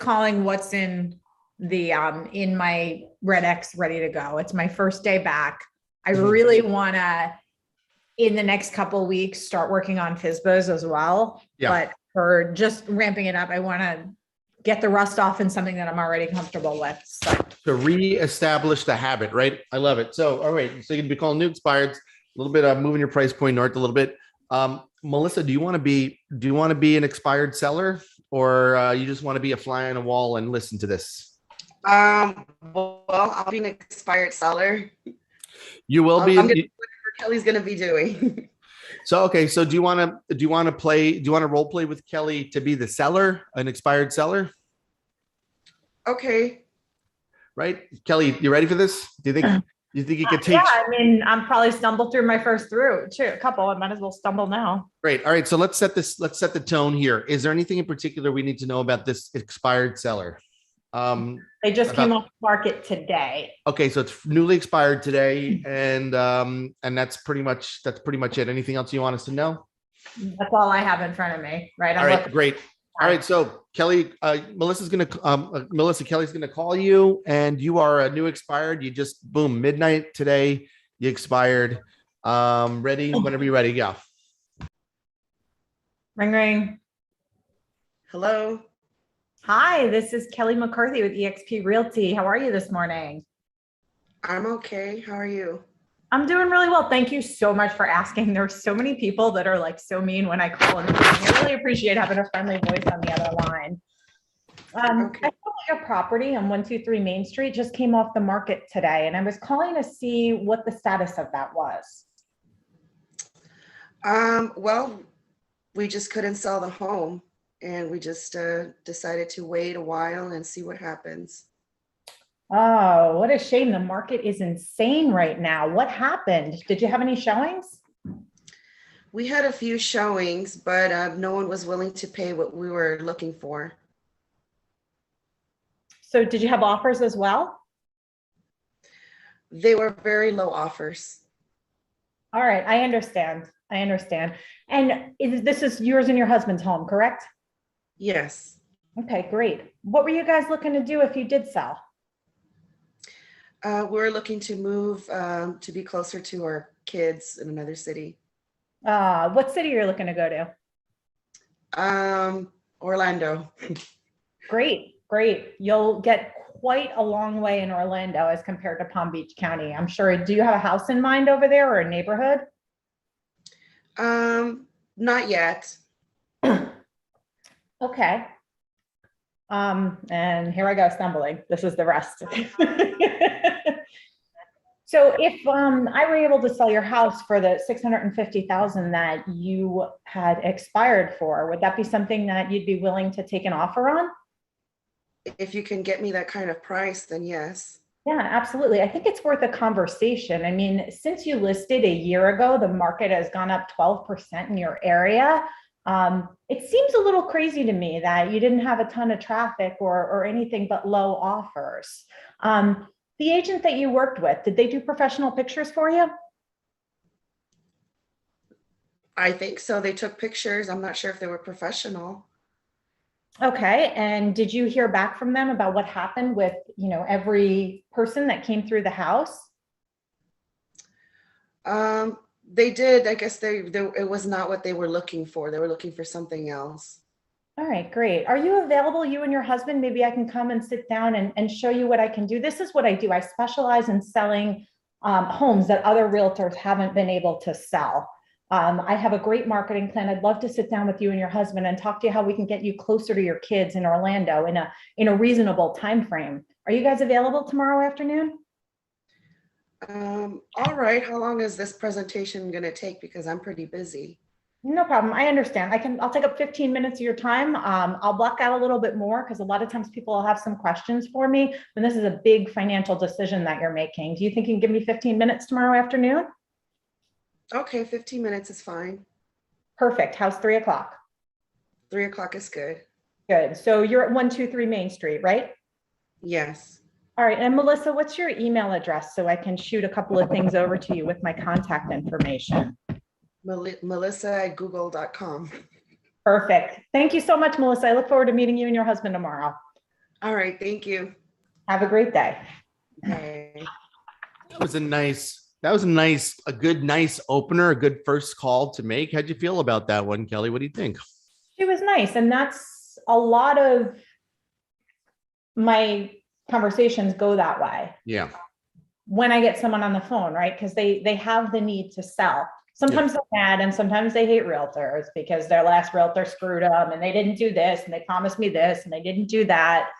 calling what's in my Red X ready to go. It's my first day back. I really want to, in the next couple of weeks, start working on FSBOs as well. Yeah. But for just ramping it up, I want to get the rust off in something that I'm already comfortable with. So. To reestablish the habit, right? I love it. So, all right. So you're gonna be calling new expireds, a little bit of moving your price point north a little bit. Melissa, do you want to be an expired seller, or you just want to be a fly on a wall and listen to this? Well, I'll be an expired seller. You will be. Whatever Kelly's gonna be doing. So okay. So do you want to role play with Kelly to be the seller, an expired seller? Okay. Right, Kelly, you ready for this? Do you think you could take? Yeah, I mean, I'm probably stumbled through my first a couple. I might as well stumble now. Great. All right. So let's set the tone here. Is there anything in particular we need to know about this expired seller? They just came off the market today. Okay, so it's newly expired today, and that's pretty much it. Anything else you want us to know? That's all I have in front of me, right? All right, great. All right, so Kelly, Kelly's gonna call you, and you are a new expired. You just boom, midnight today, you expired. Ready? Whenever you're ready, go. Ring, ring. Hello. Hi, this is Kelly McCarthy with eXp Realty. How are you this morning? I'm okay. How are you? I'm doing really well. Thank you so much for asking. There's so many people that are like so mean when I call and I really appreciate having a friendly voice on the other line. Okay. I saw your property on 123 Main Street just came off the market today, and I was calling to see what the status of that was. Well, we just couldn't sell the home, and we just decided to wait a while and see what happens. Oh, what a shame. The market is insane right now. What happened? Did you have any showings? We had a few showings, but no one was willing to pay what we were looking for. So did you have offers as well? They were very low offers. All right, I understand. And this is yours and your husband's home, correct? Yes. Okay, great. What were you guys looking to do if you did sell? We're looking to move to be closer to our kids in another city. What city are you looking to go to? Orlando. Great. You'll get quite a long way in Orlando as compared to Palm Beach County, I'm sure. Do you have a house in mind over there or a neighborhood? Not yet. Okay. And here I go stumbling. This is the rest. So if I were able to sell your house for the $650,000 that you had expired for, would that be something that you'd be willing to take an offer on? If you can get me that kind of price, then yes. Yeah, absolutely. I think it's worth a conversation. I mean, since you listed a year ago, the market has gone up 12% in your area. It seems a little crazy to me that you didn't have a ton of traffic or anything but low offers. The agent that you worked with, did they do professional pictures for you? I think so. They took pictures. I'm not sure if they were professional. Okay. And did you hear back from them about what happened with, every person that came through the house? They did. I guess it was not what they were looking for. They were looking for something else. All right, great. Are you available, you and your husband? Maybe I can come and sit down and show you what I can do. This is what I do. I specialize in selling homes that other realtors haven't been able to sell. I have a great marketing plan. I'd love to sit down with you and your husband and talk to you how we can get you closer to your kids in Orlando in a reasonable time frame. Are you guys available tomorrow afternoon? All right. How long is this presentation going to take? Because I'm pretty busy. No problem. I understand. I'll take up 15 minutes of your time. I'll block out a little bit more because a lot of times people will have some questions for me when this is a big financial decision that you're making. Do you think you can give me 15 minutes tomorrow afternoon? Okay, 15 minutes is fine. Perfect. How's 3 o'clock? 3 o'clock is good. Good. So you're at 123 Main Street, right? Yes. All right. And Melissa, what's your email address so I can shoot a couple of things over to you with my contact information? Melissa@google.com. Perfect. Thank you so much, Melissa. I look forward to meeting you and your husband tomorrow. All right, thank you. Have a great day. Bye. That was a nice, a good, nice opener, a good first call to make. How'd you feel about that one, Kelly? What do you think? She was nice. And that's a lot of my conversations go that way Yeah. when I get someone on the phone, right? Because they have the need to sell. Sometimes they're mad and sometimes they hate realtors because their last realtor screwed them and they didn't do this and they promised me this and they didn't do that.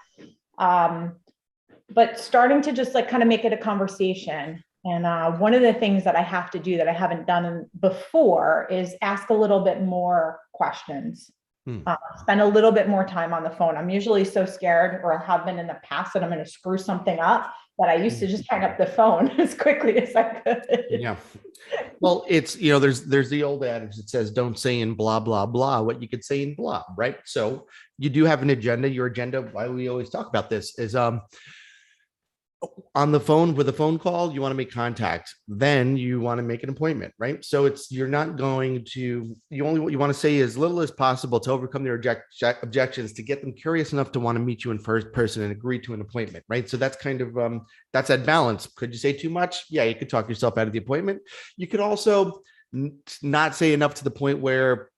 But starting to just like kind of make it a conversation. And one of the things that I have to do that I haven't done before is ask a little bit more questions. Spend a little bit more time on the phone. I'm usually so scared, or I have been in the past, that I'm going to screw something up, that I used to just hang up the phone as quickly as I could. Yeah. Well, it's, there's the old adage that says, don't say in blah, blah, blah, what you could say in blah, right? So you do have an agenda. Your agenda, why we always talk about this, is on the phone with a phone call, you want to make contact, then you want to make an appointment, right? So you're not going to, you want to say as little as possible to overcome their objections, to get them curious enough to want to meet you in first person and agree to an appointment, right? So that's kind of, that's that balance. Could you say too much? Yeah, you could talk yourself out of the appointment. You could also not say enough to the point where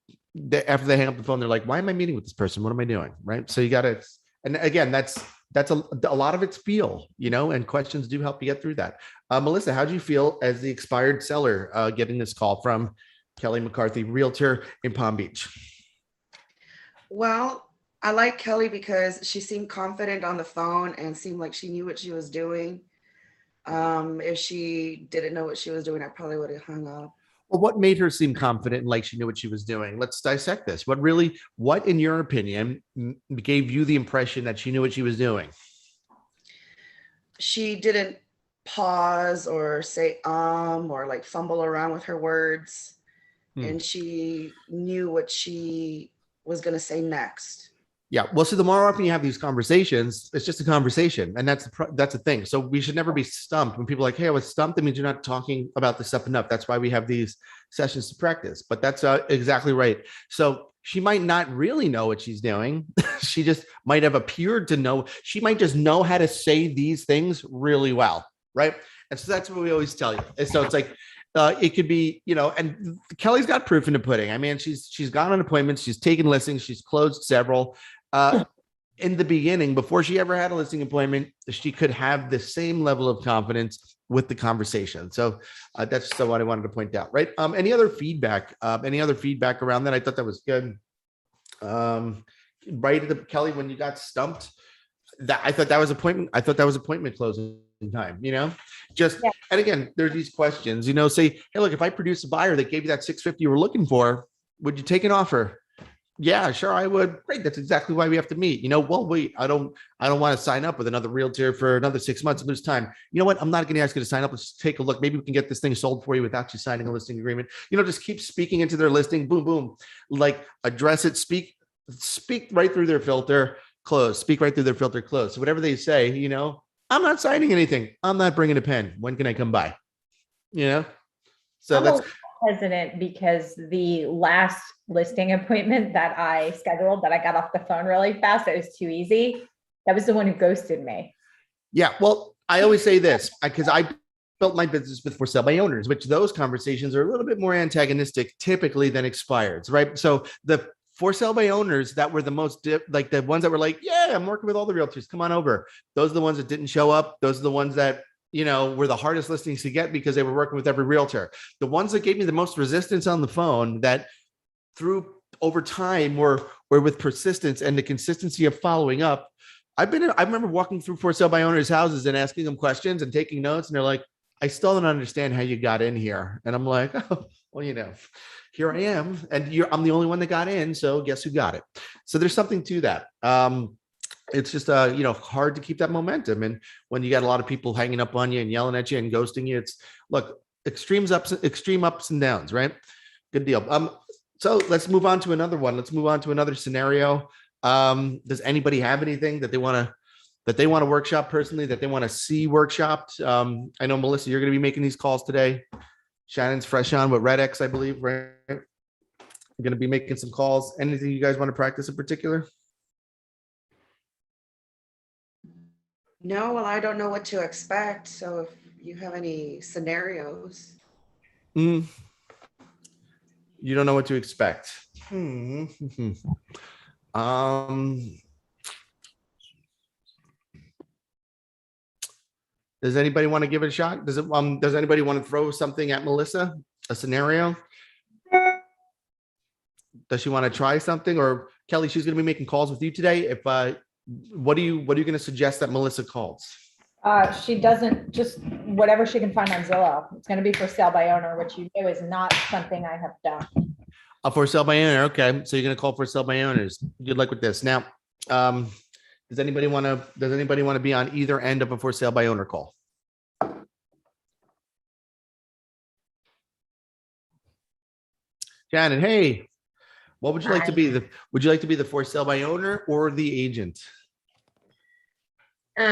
after they hang up the phone, they're like, why am I meeting with this person? What am I doing? Right. So you got to, and again, that's a lot of it's feel, and questions do help you get through that. Melissa, how do you feel as the expired seller getting this call from Kelly McCarthy, realtor in Palm Beach? Well, I like Kelly because she seemed confident on the phone and seemed like she knew what she was doing. If she didn't know what she was doing, I probably would have hung up. Well, what made her seem confident and like she knew what she was doing? Let's dissect this. What in your opinion, gave you the impression that she knew what she was doing? She didn't pause or say or like fumble around with her words. And she knew what she was going to say next. Yeah. Well, so the more often you have these conversations, it's just a conversation. And that's the thing. So we should never be stumped when people are like, hey, I was stumped. That means you're not talking about this stuff enough. That's why we have these sessions to practice. But that's exactly right. So she might not really know what she's doing. She just might have appeared to know. She might just know how to say these things really well. Right. And so that's what we always tell you. And so it's like, it could be, and Kelly's got proof in the pudding. I mean, she's gone on appointments. She's taken listings. She's closed several. In the beginning, before she ever had a listing appointment, she could have the same level of confidence with the conversation. So that's just what I wanted to point out, right? Any other feedback? Any other feedback around that? I thought that was good. Right at the Kelly, when you got stumped, I thought that was appointment closing time, and again, there's these questions, say, hey, look, if I produce a buyer that gave you that 650 you were looking for, would you take an offer? Yeah, sure, I would. Great. That's exactly why we have to meet. Well, wait, I don't want to sign up with another realtor for another 6 months and lose time. You know what? I'm not going to ask you to sign up. Let's take a look. Maybe we can get this thing sold for you without you signing a listing agreement. Just keep speaking into their listing. Boom, boom. Like address it, speak right through their filter, close, speak right through their filter, close. So whatever they say, I'm not signing anything. I'm not bringing a pen. When can I come by? So I'm that's hesitant because the last listing appointment that I scheduled, that I got off the phone really fast, it was too easy. That was the one who ghosted me. Yeah. Well, I always say this because I built my business with for sale by owners, which those conversations are a little bit more antagonistic typically than expireds, right? So the for sale by owners that were the most like the ones that were like, yeah, I'm working with all the realtors. Come on over. Those are the ones that didn't show up. Those are the ones that, were the hardest listings to get because they were working with every realtor. The ones that gave me the most resistance on the phone that through over time were with persistence and the consistency of following up. I remember walking through for sale by owners' houses and asking them questions and taking notes. And they're like, I still don't understand how you got in here. And I'm like, oh, well, here I am. And I'm the only one that got in. So guess who got it? So there's something to that. It's just, hard to keep that momentum. And when you got a lot of people hanging up on you and yelling at you and ghosting you, extreme ups and downs, right? Good deal. So let's move on to another one. Let's move on to another scenario. Does anybody have anything that they want to workshop personally, that they want to see workshopped? I know, Melissa, you're going to be making these calls today. Shannon's fresh on with RedX, I believe, right? I'm going to be making some calls. Anything you guys want to practice in particular? No, well, I don't know what to expect. So if you have any scenarios. Mm, you don't know what to expect. Um, does anybody want to give it a shot? Does anybody want to throw something at Melissa? A scenario? Does she want to try something? Or Kelly, she's going to be making calls with you today. If what are you going to suggest that Melissa calls? She doesn't, just whatever she can find on Zillow. It's gonna be for sale by owner, which you know is not something I have done. For sale by owner. Okay, so you're going to call for sale by owners. Good luck with this. Now, does anybody want to be on either end of a for sale by owner call? Shannon, hey, what would you like to be? Would you like to be the for sale by owner or the agent? Who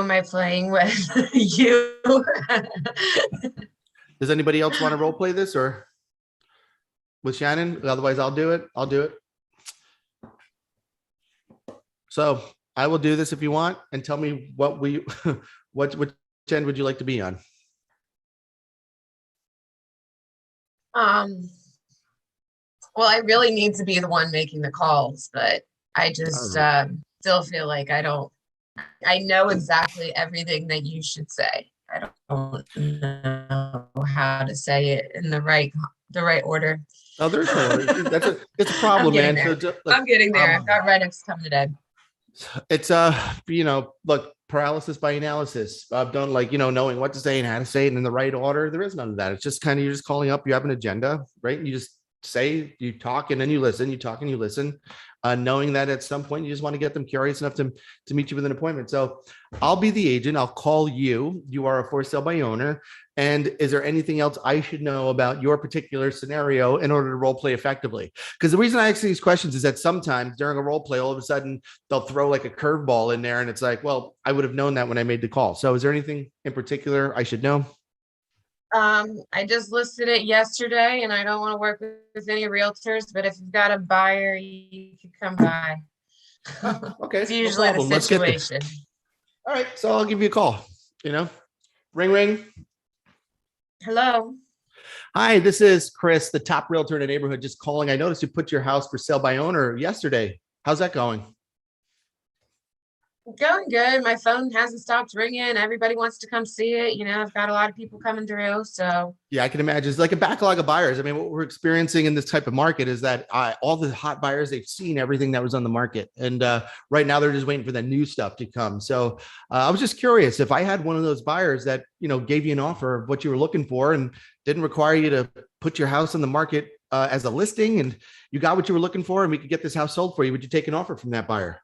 am I playing with? You. Does anybody else want to role play this or with Shannon? Otherwise, I'll do it. So I will do this if you want, and tell me which end would you like to be on? Well, I really need to be the one making the calls, but I just still feel like I know exactly everything that you should say. I don't know how to say it in the right order. Oh, there's no order. It's a problem, man. I'm getting there. I've got write-ups coming today. It's look, paralysis by analysis. I've done knowing what to say and how to say it in the right order. There is none of that. It's just you're just calling up, you have an agenda, right? And you just say, you talk and then you listen, you talk and you listen, knowing that at some point you just want to get them curious enough to meet you with an appointment. So I'll be the agent. I'll call you. You are a for sale by owner. And is there anything else I should know about your particular scenario in order to role play effectively? Because the reason I ask these questions is that sometimes during a role play, all of a sudden they'll throw like a curveball in there and it's like, well, I would have known that when I made the call. So is there anything in particular I should know? I just listed it yesterday and I don't want to work with any realtors, but if you've got a buyer, you could come by. Okay. It's usually the situation. All right. So I'll give you a call, ring, ring. Hello. Hi, this is Chris, the top realtor in the neighborhood, just calling. I noticed you put your house for sale by owner yesterday. How's that going? Going good. My phone hasn't stopped ringing. Everybody wants to come see it. I've got a lot of people coming through. So yeah, I can imagine. It's like a backlog of buyers. I mean, what we're experiencing in this type of market is that all the hot buyers, they've seen everything that was on the market. And right now they're just waiting for the new stuff to come. So I was just curious if I had one of those buyers that, gave you an offer of what you were looking for and didn't require you to put your house on the market as a listing, and you got what you were looking for and we could get this house sold for you, would you take an offer from that buyer?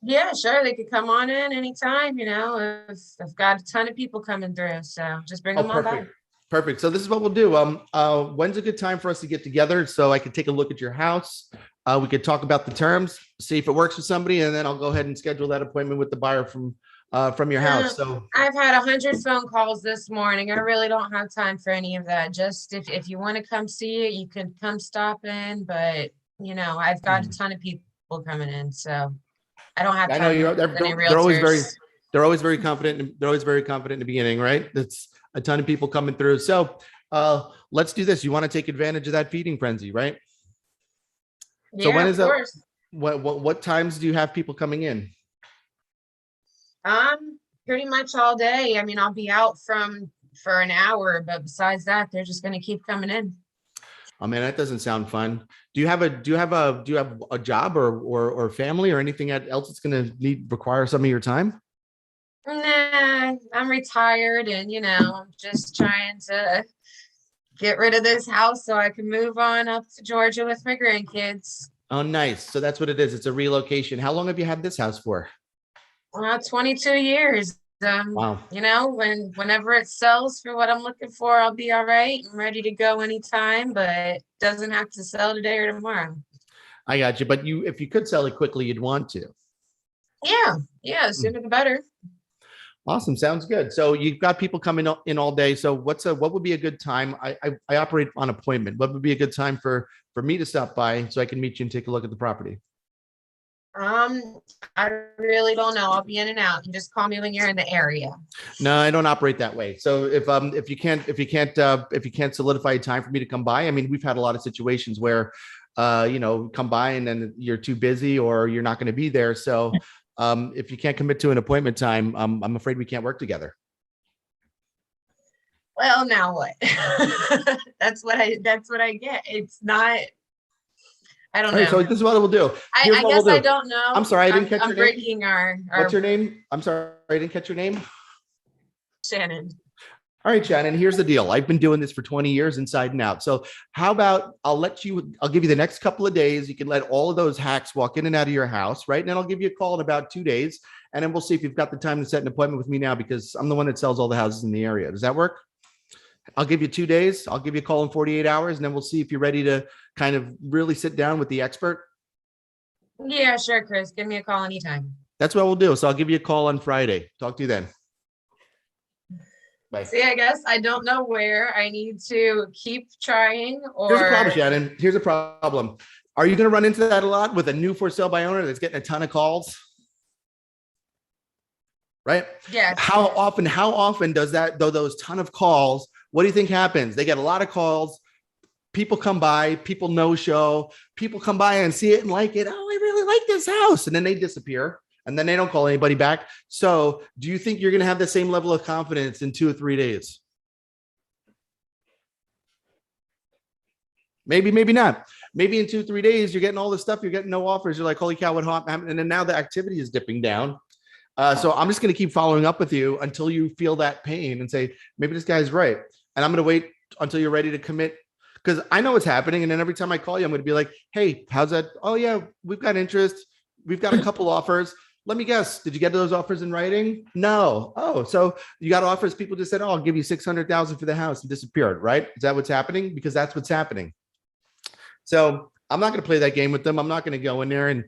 Yeah, sure. They could come on in anytime, I've got a ton of people coming through. So just bring them on by. Perfect. So this is what we'll do. When's a good time for us to get together so I can take a look at your house? We could talk about the terms, see if it works for somebody, and then I'll go ahead and schedule that appointment with the buyer from your house. So I've had 100 phone calls this morning. I really don't have time for any of that. Just if you want to come see it, you can come stop in. But I've got a ton of people coming in, so I don't have time. I know they're always very confident. They're always very confident in the beginning, right? That's a ton of people coming through. So let's do this. You want to take advantage of that feeding frenzy, right? Yeah, so when is of that? Course. What times do you have people coming in? Pretty much all day. I mean, I'll be out for an hour, but besides that, they're just going to keep coming in. Oh man, that doesn't sound fun. Do you have a job or family or anything else that's going to require some of your time? Nah, I'm retired and I'm just trying to get rid of this house so I can move on up to Georgia with my grandkids. Oh, nice. So that's what it is. It's a relocation. How long have you had this house for? 22 years. Wow. Whenever it sells for what I'm looking for, I'll be all right. I'm ready to go anytime, but it doesn't have to sell today or tomorrow. I got you. But if you could sell it quickly, you'd want to. Yeah. The sooner the better. Awesome. Sounds good. So you've got people coming in all day. So what would be a good time? I operate on appointment. What would be a good time for me to stop by so I can meet you and take a look at the property? I really don't know. I'll be in and out. You just call me when you're in the area. No, I don't operate that way. So if you can't solidify a time for me to come by, I mean, we've had a lot of situations where come by and then you're too busy or you're not going to be there. So if you can't commit to an appointment time, I'm afraid we can't work together. Well, now what? That's what I get. It's not, I don't All right, know. so this is what we'll do. I Here's what guess we'll I do. don't know. I'm sorry, I didn't catch I'm your name. breaking our What's your name? I'm sorry, I didn't catch your name. Shannon. All right, Shannon, here's the deal. I've been doing this for 20 years inside and out. So how about I'll give you the next couple of days. You can let all of those hacks walk in and out of your house, right? And then I'll give you a call in about 2 days. And then we'll see if you've got the time to set an appointment with me now, because I'm the one that sells all the houses in the area. Does that work? I'll give you 2 days. I'll give you a call in 48 hours, and then we'll see if you're ready to kind of really sit down with the expert. Yeah, sure, Chris. Give me a call anytime. That's what we'll do. So I'll give you a call on Friday. Talk to you then. Bye. See, I guess I don't know where I need to keep trying or. Here's a problem, Shannon. Here's a problem. Are you going to run into that a lot with a new for sale by owner that's getting a ton of calls? Right? Yes. How often does that, though, those ton of calls, what do you think happens? They get a lot of calls. People come by, people no show, people come by and see it and like it. Oh, I really like this house. And then they disappear and then they don't call anybody back. So do you think you're going to have the same level of confidence in 2 or 3 days? Maybe, maybe not. Maybe in 2 or 3 days, you're getting all this stuff. You're getting no offers. You're like, holy cow, what happened? And then now the activity is dipping down. So I'm just going to keep following up with you until you feel that pain and say, maybe this guy's right. And I'm going to wait until you're ready to commit, because I know what's happening. And then every time I call you, I'm going to be like, hey, how's that? Oh, yeah, we've got interest. We've got a couple offers. Let me guess. Did you get those offers in writing? No. Oh, so you got offers. People just said, oh, I'll give you 600,000 for the house and disappeared. Right. Is that what's happening? Because that's what's happening. So I'm not going to play that game with them. I'm not going to go in there and,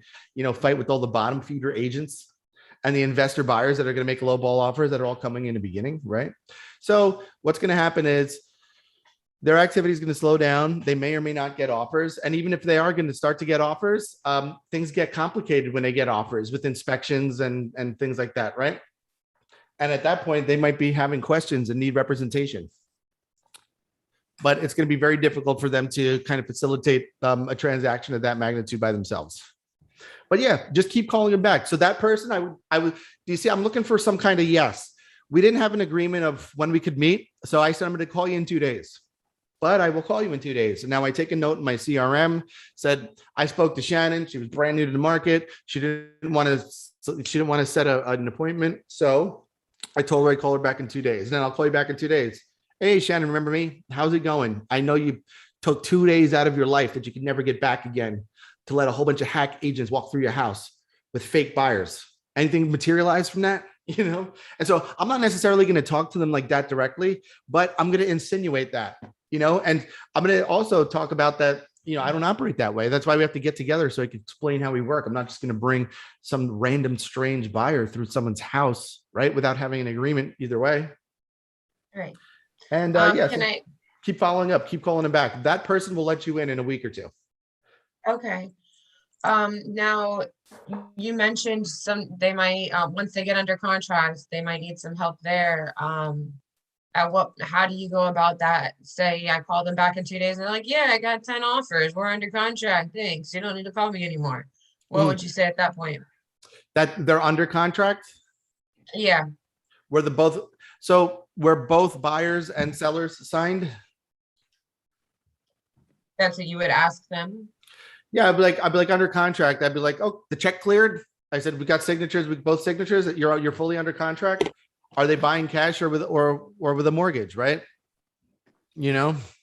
fight with all the bottom feeder agents and the investor buyers that are going to make low ball offers that are all coming in the beginning. Right. So what's going to happen is their activity is going to slow down. They may or may not get offers. And even if they are going to start to get offers, things get complicated when they get offers with inspections and things like that. Right. And at that point, they might be having questions and need representation. But it's going to be very difficult for them to kind of facilitate a transaction of that magnitude by themselves. But yeah, just keep calling them back. So that person, I would, do you see, I'm looking for some kind of yes. We didn't have an agreement of when we could meet. So I said, I'm going to call you in 2 days, but I will call you in 2 days. And now I take a note in my CRM, said, I spoke to Shannon. She was brand new to the market. She didn't want to set an appointment. So I told her I'd call her back in 2 days. And then I'll call you back in 2 days. Hey, Shannon, remember me? How's it going? I know you took 2 days out of your life that you could never get back again to let a whole bunch of hack agents walk through your house with fake buyers. Anything materialize from that? And so I'm not necessarily going to talk to them like that directly, but I'm going to insinuate that, and I'm going to also talk about that. I don't operate that way. That's why we have to get together so I can explain how we work. I'm not just going to bring some random strange buyer through someone's house, right? Without having an agreement either way. Right. And keep following up, keep calling them back. That person will let you in a week or two. Okay. Now you mentioned they might, once they get under contract, they might need some help there. How do you go about that? Say I call them back in 2 days and they're like, yeah, I got 10 offers. We're under contract. Thanks. You don't need to call me anymore. What would you say at that point? That they're under contract? Yeah. We're both buyers and sellers signed. That's what you would ask them. Yeah, I'd be like under contract. I'd be like, oh, the check cleared. I said, we got signatures, with both signatures that you're fully under contract. Are they buying cash or with a mortgage, right?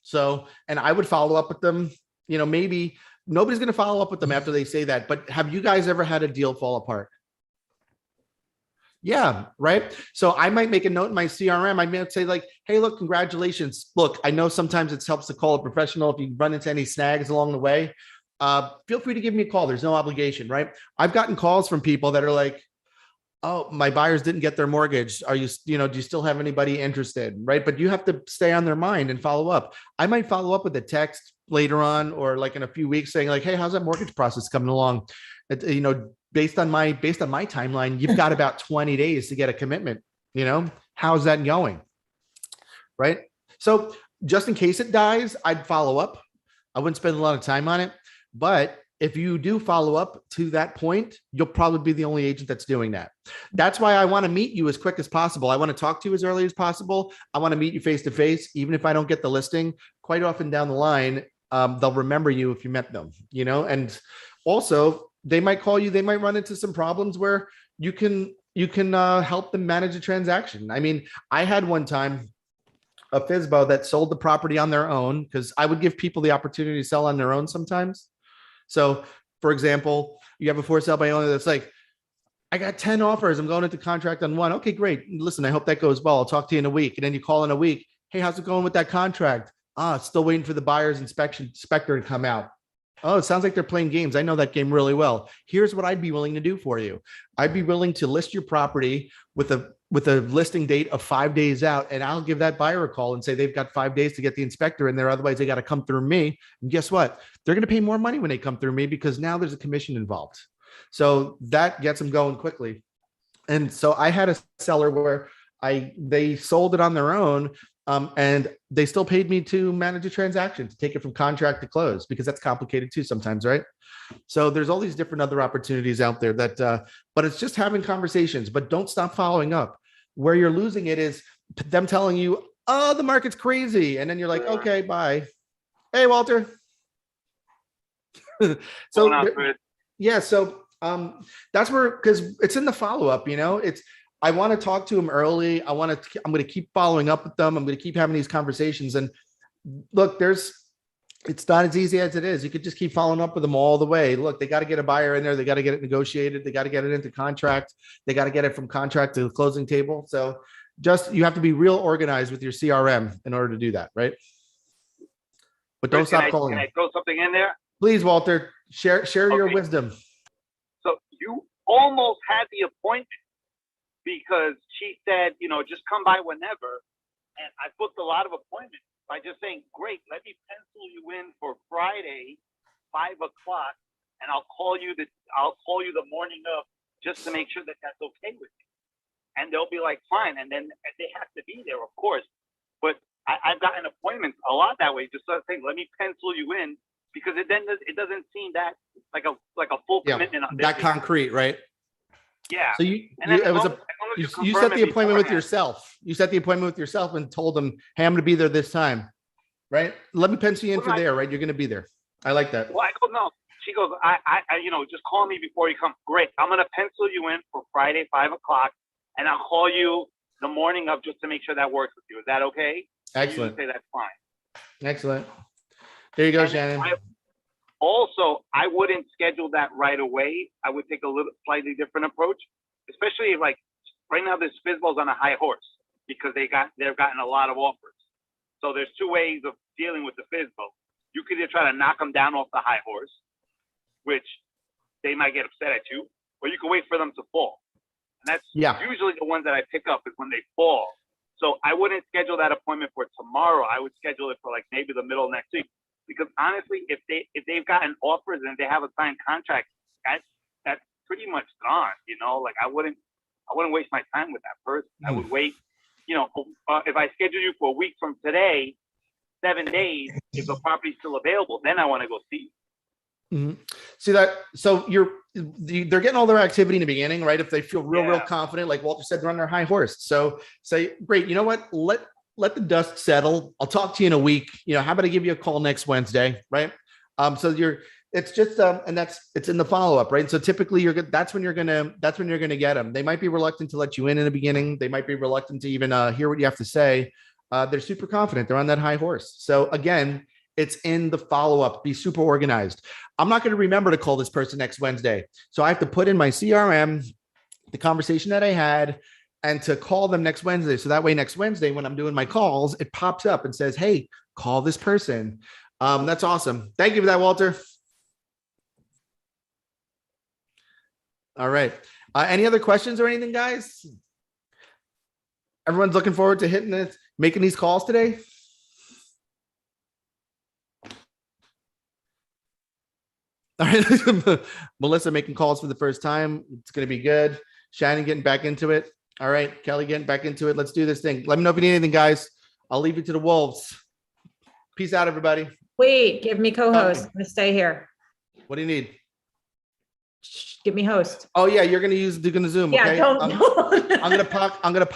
So, and I would follow up with them. Maybe nobody's going to follow up with them after they say that, but have you guys ever had a deal fall apart? Yeah. Right. So I might make a note in my CRM. I might say like, hey, look, congratulations. Look, I know sometimes it helps to call a professional if you run into any snags along the way. Feel free to give me a call. There's no obligation, right? I've gotten calls from people that are like, oh, my buyers didn't get their mortgage. Do you still have anybody interested? Right. But you have to stay on their mind and follow up. I might follow up with a text later on, or like in a few weeks saying like, hey, how's that mortgage process coming along? based on my timeline, you've got about 20 days to get a commitment. How's that going? Right. So just in case it dies, I'd follow up. I wouldn't spend a lot of time on it, but if you do follow up to that point, you'll probably be the only agent that's doing that. That's why I want to meet you as quick as possible. I want to talk to you as early as possible. I want to meet you face to face, even if I don't get the listing. Quite often down the line, they'll remember you if you met them, and also they might call you. They might run into some problems where you can help them manage a transaction. I mean, I had one time a FSBO that sold the property on their own, because I would give people the opportunity to sell on their own sometimes. So, for example, you have a for sale by owner that's like, I got 10 offers. I'm going into contract on one. Okay, great. Listen, I hope that goes well. I'll talk to you in a week. And then you call in a week. Hey, how's it going with that contract? Still waiting for the buyer's inspector to come out. Oh, it sounds like they're playing games. I know that game really well. Here's what I'd be willing to do for you. I'd be willing to list your property with a listing date of 5 days out, and I'll give that buyer a call and say they've got 5 days to get the inspector in there. Otherwise, they got to come through me. And guess what? They're going to pay more money when they come through me, because now there's a commission involved. So that gets them going quickly. And so I had a seller where they sold it on their own. And they still paid me to manage a transaction, to take it from contract to close, because that's complicated too sometimes, right? So there's all these different other opportunities out there that, but it's just having conversations, but don't stop following up. Where you're losing it is them telling you, oh, the market's crazy. And then you're like, okay, bye. Hey, Walter. So that's where, because it's in the follow-up, I want to talk to them early. I'm going to keep following up with them. I'm going to keep having these conversations. And look, it's not as easy as it is. You could just keep following up with them all the way. Look, they got to get a buyer in there. They got to get it negotiated. They got to get it into contract. They got to get it from contract to the closing table. So you have to be real organized with your CRM in order to do that. Right. But don't stop calling. Can I throw something in there? Please, Walter, share your wisdom. So you almost had the appointment, because she said, just come by whenever. And I booked a lot of appointments by just saying, great, let me pencil you in for Friday, 5 o'clock. And I'll call you the morning of, just to make sure that that's okay with you. And they'll be like, fine. And then they have to be there, of course. But I've gotten appointments a lot that way. Just sort of saying, let me pencil you in, because it doesn't seem that like a full commitment on that concrete, right? Yeah. So you set the appointment with yourself. You set the appointment with yourself and told them, hey, I'm going to be there this time. Right. Let me pencil you in for there. Right. You're going to be there. I like that. Well, I go, no. She goes, I just call me before you come. Great. I'm going to pencil you in for Friday, 5 o'clock. And I'll call you the morning of, just to make sure that works with you. Is that okay? Excellent. Say that's fine. Excellent. There you go, Shannon. I wouldn't schedule that right away. I would take a slightly different approach, especially if, like, right now this FSBO's on a high horse, because they've gotten a lot of offers. So there's two ways of dealing with the FSBO. You could either try to knock them down off the high horse, which they might get upset at you, or you can wait for them to fall. And that's usually the ones that I pick up, is when they fall. So I wouldn't schedule that appointment for tomorrow. I would schedule it for, like, maybe the middle of next week. Because honestly, if they've gotten offers and they have a signed contract, that's pretty much gone. Like, I wouldn't waste my time with that person. I would wait. If I schedule you for a week from today, 7 days, if the property's still available, then I want to go see you. Mm-hmm. See that? So they're getting all their activity in the beginning, right? If they feel real confident, like Walter said, they're on their high horse. So say, great, you know what? Let the dust settle. I'll talk to you in a week. How about I give you a call next Wednesday, right? So it's just, and it's in the follow-up, right? So typically that's when you're going to get them. They might be reluctant to let you in the beginning. They might be reluctant to even hear what you have to say. They're super confident. They're on that high horse. So again, it's in the follow-up. Be super organized. I'm not going to remember to call this person next Wednesday. So I have to put in my CRM, the conversation that I had, and to call them next Wednesday. So that way next Wednesday, when I'm doing my calls, it pops up and says, hey, call this person. That's awesome. Thank you for that, Walter. All right. Any other questions or anything, guys? Everyone's looking forward to making these calls today. All right. Melissa making calls for the first time. It's going to be good. Shannon getting back into it. All right. Kelly getting back into it. Let's do this thing. Let me know if you need anything, guys. I'll leave you to the wolves. Peace out, everybody. Wait, give me co-host. I'm gonna stay here. What do you need? Shh, give me host. Oh yeah, you're going to Zoom. Yeah, Okay. don't. I'm going to